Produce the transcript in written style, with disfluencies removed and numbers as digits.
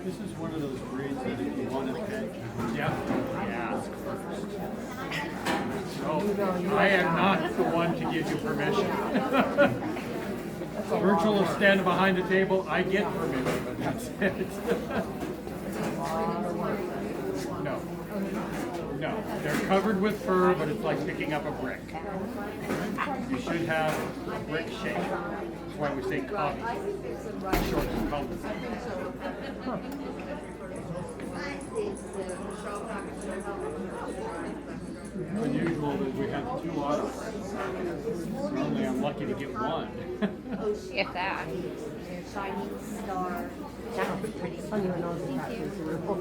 This is one of those breeds that if you want to pet, you ask first. So I am not the one to give you permission. Virgil will stand behind the table. I get permission, but that's it. No. No. They're covered with fur, but it's like picking up a brick. You should have a brick shape. That's why we say cobby. Short and cobby. Unusual that we have two autos. Normally I'm lucky to get one. If that. Shining star. That was pretty. I don't even know the